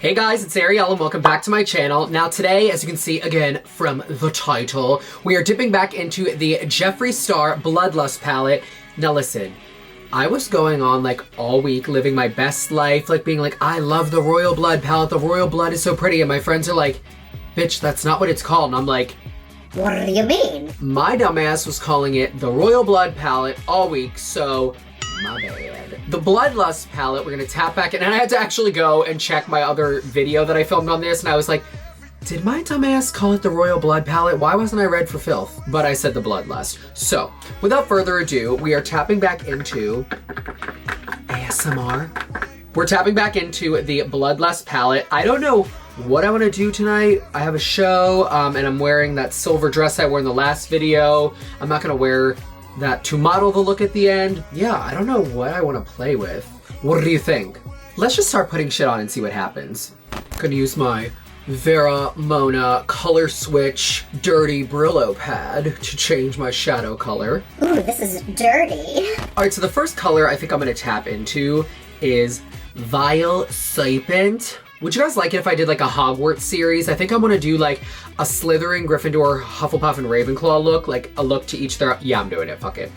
Hey guys, it's Ariel and welcome back to my channel. Now today, as you can see again from the title, we are dipping back into the Jeffree Star Blood Lust palette. Now listen, I was going on like all week living my best life, like being like, I love the Royal Blood palette, the Royal Blood is so pretty, and my friends are like, bitch, that's not what it's called. And I'm like, what do you mean? My dumbass was calling it the Royal Blood palette all week, so my bad. The Blood Lust palette, we're gonna tap back in, and I had to actually go and check my other video that I filmed on this, and I was like, did my dumbass call it the Royal Blood palette? Why wasn't I red for filth? But I said the Blood Lust. So, without further ado, we are tapping back into ASMR. We're tapping back into the Blood Lust palette. I don't know what I want to do tonight. I have a show, and I'm wearing that silver dress I wore in the last video. I'm not gonna wear that to model the look at the end. Yeah, I don't know what I want to play with. What do you think? Let's just start putting shit on and see what happens. Gonna use my Vera Mona Color Switch Dirty Brillo pad to change my shadow color. Ooh, this is dirty. Alright, so the first color I think I'm gonna tap into is Vile Serpent. Would you guys like it if I did like a Hogwarts series? I think I want to do like a Slytherin, Gryffindor, Hufflepuff, and Ravenclaw look. Like a look to each their... Yeah, I'm doing it. Fuck it.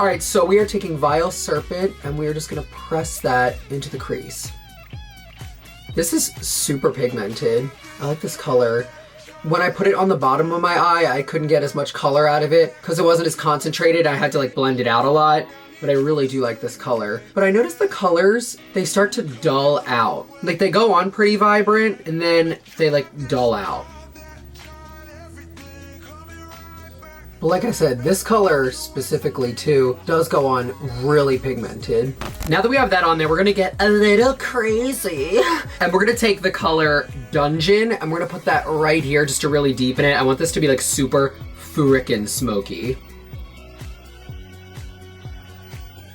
Alright, so we are taking Vile Serpent and we are just going to press that into the crease. This is super pigmented. I like this color. When I put it on the bottom of my eye, I couldn't get as much color out of it because it wasn't as concentrated. I had to like blend it out a lot. But I really do like this color. But I noticed the colors, they start to dull out. Like they go on pretty vibrant and then they like dull out. But like I said, this color specifically too does go on really pigmented. Now that we have that on there, we're gonna get a little crazy. And we're gonna take the color Dungeon and we're gonna put that right here just to really deepen it. I want this to be like super frickin' smoky.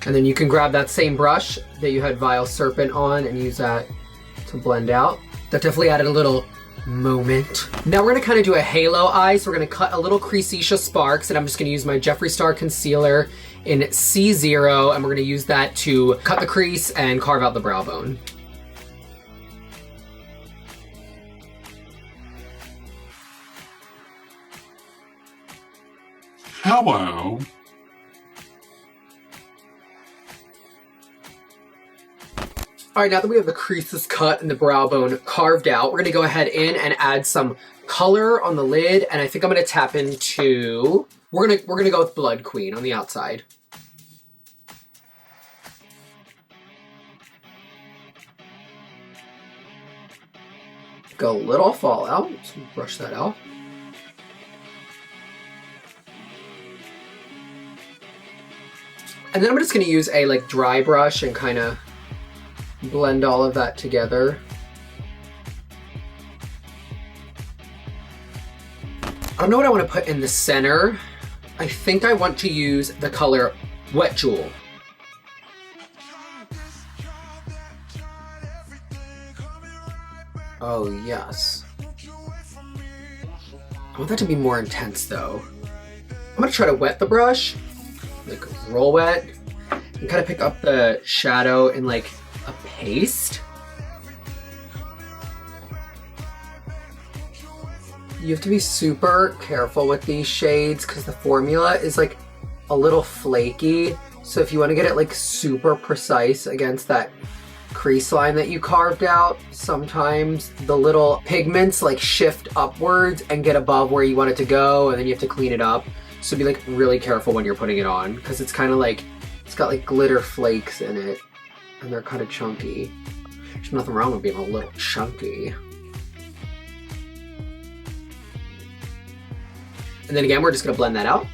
And then you can grab that same brush that you had Vile Serpent on and use that to blend out. That definitely added a little moment. Now we're gonna kind of do a halo eye, so we're gonna cut a little Creasecia Sparks, and I'm just gonna use my Jeffree Star Concealer in C0, and we're gonna use that to cut the crease and carve out the brow bone. Hello. Alright, now that we have the creases cut and the brow bone carved out, we're going to go ahead in and add some color on the lid, and I think I'm going to tap into... We're gonna go with Blood Queen on the outside. Go a little fallout, so brush that out. And then I'm just going to use a like dry brush and kind of blend all of that together. I don't know what I want to put in the center. I think I want to use the color Wet Jewel. Oh yes. I want that to be more intense though. I'm gonna try to wet the brush, like roll wet, and kind of pick up the shadow in like a paste. You have to be super careful with these shades because the formula is like a little flaky. So if you want to get it like super precise against that crease line that you carved out, sometimes the little pigments like shift upwards and get above where you want it to go, and then you have to clean it up. So be like really careful when you're putting it on because it's kind of like, it's got like glitter flakes in it. And they're kind of chunky. There's nothing wrong with being a little chunky. And then again, we're just gonna blend that out.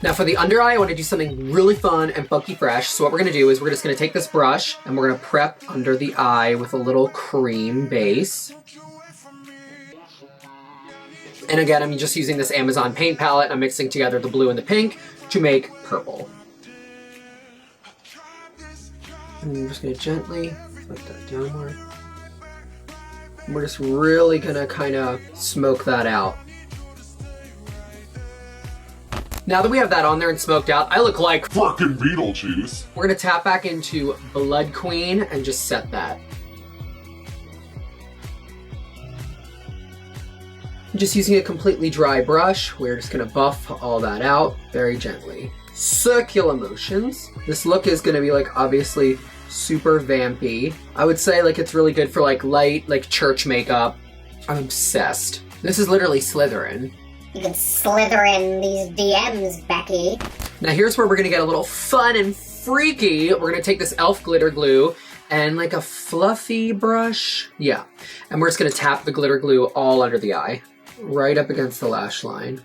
Now for the under eye, I wanna do something really fun and funky fresh. So what we're gonna do is we're just gonna take this brush and we're gonna prep under the eye with a little cream base. And again, I'm just using this Amazon paint palette. And I'm mixing together the blue and the pink to make purple. And I'm just gonna gently flip that downward. And we're just really gonna kind of smoke that out. Now that we have that on there and smoked out, I look like fucking Beetlejuice. We're gonna tap back into Blood Queen and just set that. Just using a completely dry brush, we're just gonna buff all that out very gently. Circular motions. This look is gonna be like obviously super vampy. I would say like it's really good for like light, like church makeup. I'm obsessed. This is literally Slytherin. You can slither in these DMs, Becky. Now here's where we're gonna get a little fun and freaky. We're gonna take this e.l.f. glitter glue and like a fluffy brush. Yeah. And we're just gonna tap the glitter glue all under the eye. Right up against the lash line.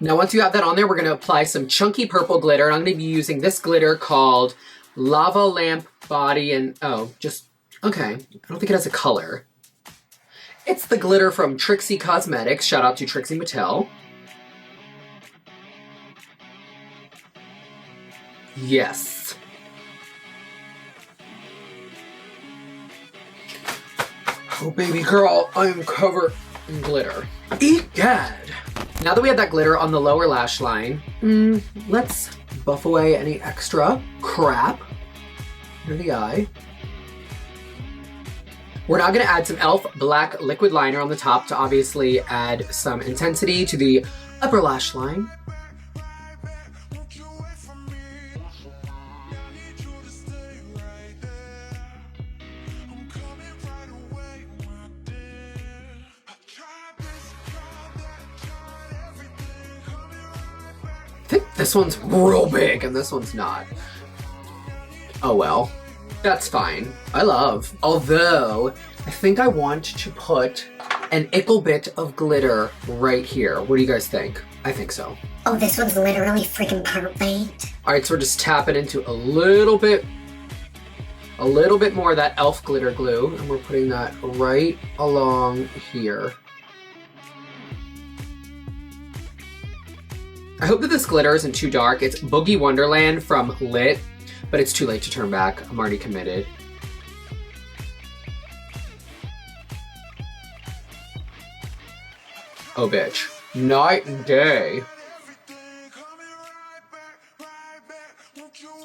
Now once you have that on there, we're gonna apply some chunky purple glitter. And I'm gonna be using this glitter called Lava Lamp Body and, okay. I don't think it has a color. It's the glitter from Trixie Cosmetics. Shout out to Trixie Mattel. Yes. Oh, baby girl, I am covered in glitter. Egad! Now that we have that glitter on the lower lash line, let's buff away any extra crap under the eye. We're now gonna add some e.l.f. black liquid liner on the top to obviously add some intensity to the upper lash line. I think this one's real big and this one's not. Oh well. That's fine. I love. Although, I think I want to put an ickle bit of glitter right here. What do you guys think? I think so. Oh, this one's literally freaking perfect. Alright, so we're just tapping into a little bit more of that e.l.f. glitter glue, and we're putting that right along here. I hope that this glitter isn't too dark. It's Boogie Wonderland from Lit. But it's too late to turn back. I'm already committed. Oh, bitch. Night and day.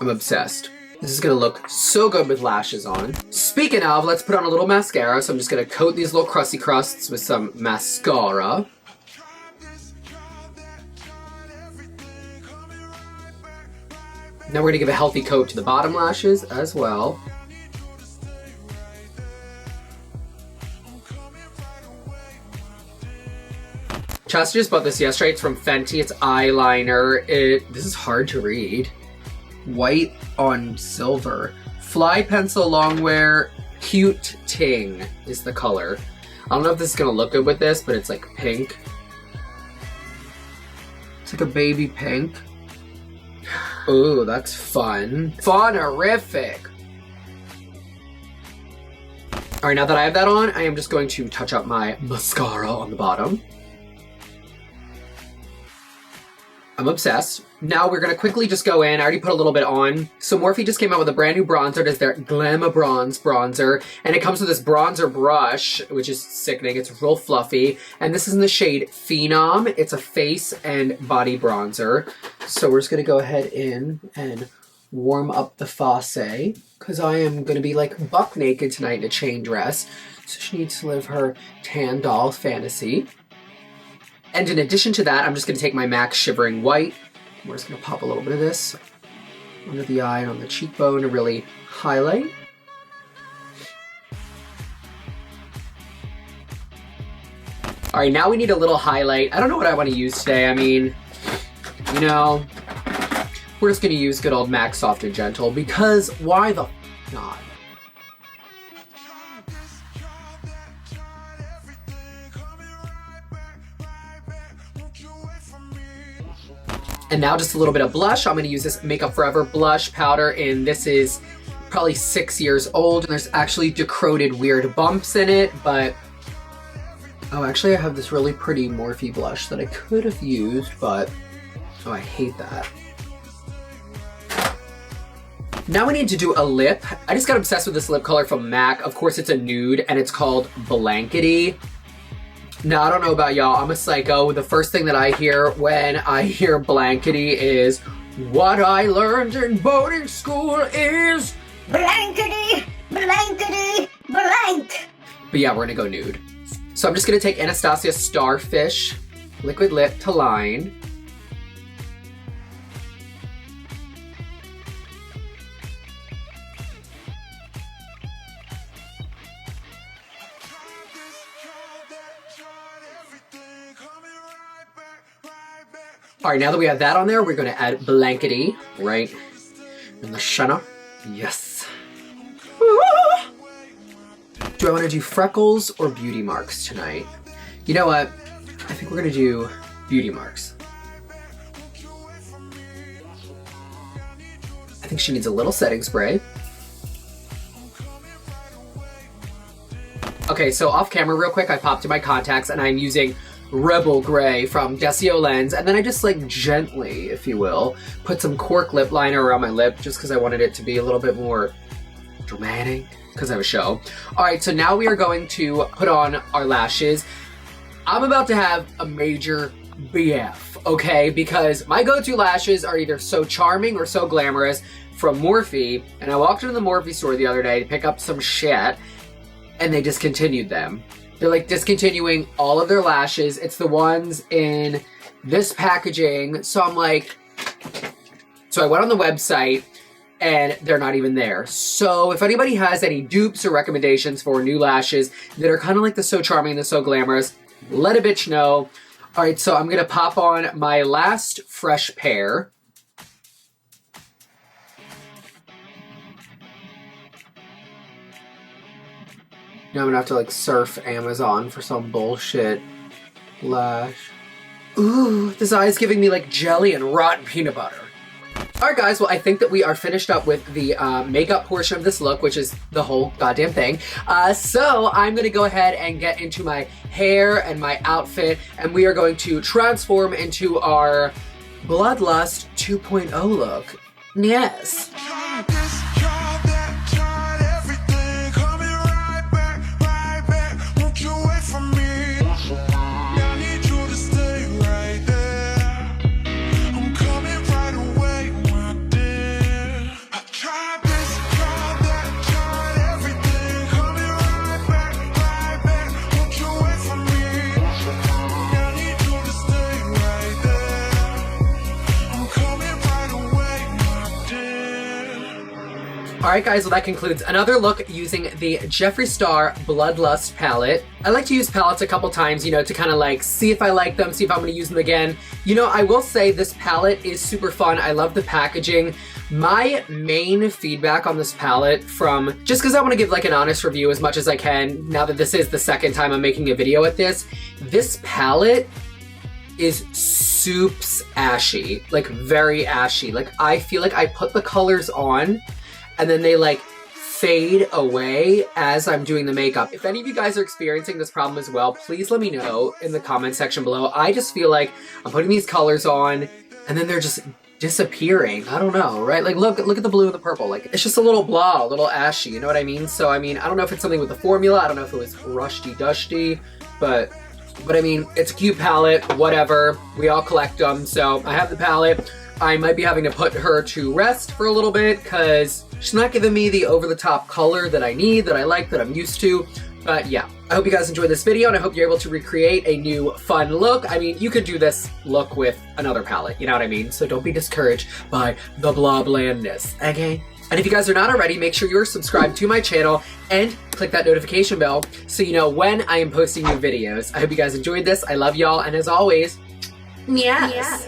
I'm obsessed. This is gonna look so good with lashes on. Speaking of, let's put on a little mascara. So I'm just gonna coat these little crusty crusts with some mascara. Now we're gonna give a healthy coat to the bottom lashes as well. Chastity just bought this yesterday. It's from Fenty. It's eyeliner. This is hard to read. White on silver. Fly pencil longwear. Cute ting is the color. I don't know if this is gonna look good with this, but it's like pink. It's like a baby pink. Ooh, that's fun. Fun-erific. All right, now that I have that on, I am just going to touch up my mascara on the bottom. I'm obsessed. Now we're gonna quickly just go in. I already put a little bit on. So Morphe just came out with a brand new bronzer. It is their Glamour Bronze bronzer. And it comes with this bronzer brush, which is sickening. It's real fluffy. And this is in the shade Phenom. It's a face and body bronzer. So we're just gonna go ahead in and warm up the face. Because I am gonna be like buck naked tonight in a chain dress. So she needs to live her tan doll fantasy. And in addition to that, I'm just gonna take my MAC Shivering White. We're just gonna pop a little bit of this under the eye and on the cheekbone to really highlight. All right, now we need a little highlight. I don't know what I wanna use today. I mean, you know, we're just gonna use good old MAC Soft and Gentle because why the not? And now just a little bit of blush. I'm gonna use this Makeup Forever blush powder, and this is probably 6 years old. And there's actually decroded weird bumps in it, but... Oh, actually I have this really pretty Morphe blush that I could have used, but... Oh, I hate that. Now we need to do a lip. I just got obsessed with this lip color from MAC. Of course it's a nude, and it's called Blankety. Now, I don't know about y'all, I'm a psycho. The first thing that I hear when I hear blankety is, what I learned in boarding school is... Blankety, blankety, blank. But yeah, we're gonna go nude. So I'm just gonna take Anastasia Starfish Liquid Lip to line. All right, now that we have that on there, we're gonna add blankety right in the center. Yes. Do I wanna do freckles or beauty marks tonight? You know what? I think we're gonna do beauty marks. I think she needs a little setting spray. Okay, so off camera real quick, I popped in my contacts and I'm using Rebel Gray from Desio Lens, and then I just like gently, if you will, put some cork lip liner around my lip just because I wanted it to be a little bit more dramatic because I have a show. All right, so now we are going to put on our lashes. I'm about to have a major BF, okay? Because my go-to lashes are either So Charming or So Glamorous from Morphe, and I walked into the Morphe store the other day to pick up some shit, and they discontinued them. They're like discontinuing all of their lashes. It's the ones in this packaging. So I'm like, so I went on the website and they're not even there. So if anybody has any dupes or recommendations for new lashes that are kind of like the So Charming and the So Glamorous, let a bitch know. All right, so I'm gonna pop on my last fresh pair. Now I'm gonna have to like surf Amazon for some bullshit lash. Ooh, this eye is giving me like jelly and rotten peanut butter. All right, guys, well, I think that we are finished up with the makeup portion of this look, which is the whole goddamn thing. So I'm gonna go ahead and get into my hair and my outfit, and we are going to transform into our Blood Lust 2.0 look. Yes. Alright guys, well that concludes another look using the Jeffree Star Blood Lust palette. I like to use palettes a couple times, you know, to kind of like see if I like them, see if I'm going to use them again. You know, I will say this palette is super fun. I love the packaging. My main feedback on this palette from, just because I want to give like an honest review as much as I can, now that this is the second time I'm making a video at this palette is soups ashy, like very ashy. Like I feel like I put the colors on and then they like fade away as I'm doing the makeup. If any of you guys are experiencing this problem as well, please let me know in the comment section below. I just feel like I'm putting these colors on and then they're just disappearing. I don't know, right? Like look at the blue and the purple. Like it's just a little blah, a little ashy, you know what I mean? So I mean, I don't know if it's something with the formula. I don't know if it was rusty dusty, but I mean, it's a cute palette, whatever. We all collect them. So I have the palette. I might be having to put her to rest for a little bit because she's not giving me the over-the-top color that I need, that I like, that I'm used to. But yeah, I hope you guys enjoyed this video and I hope you're able to recreate a new fun look. I mean, you could do this look with another palette, you know what I mean? So don't be discouraged by the blah blandness, okay? And if you guys are not already, make sure you're subscribed to my channel and click that notification bell so you know when I am posting new videos. I hope you guys enjoyed this. I love y'all, and as always, yes.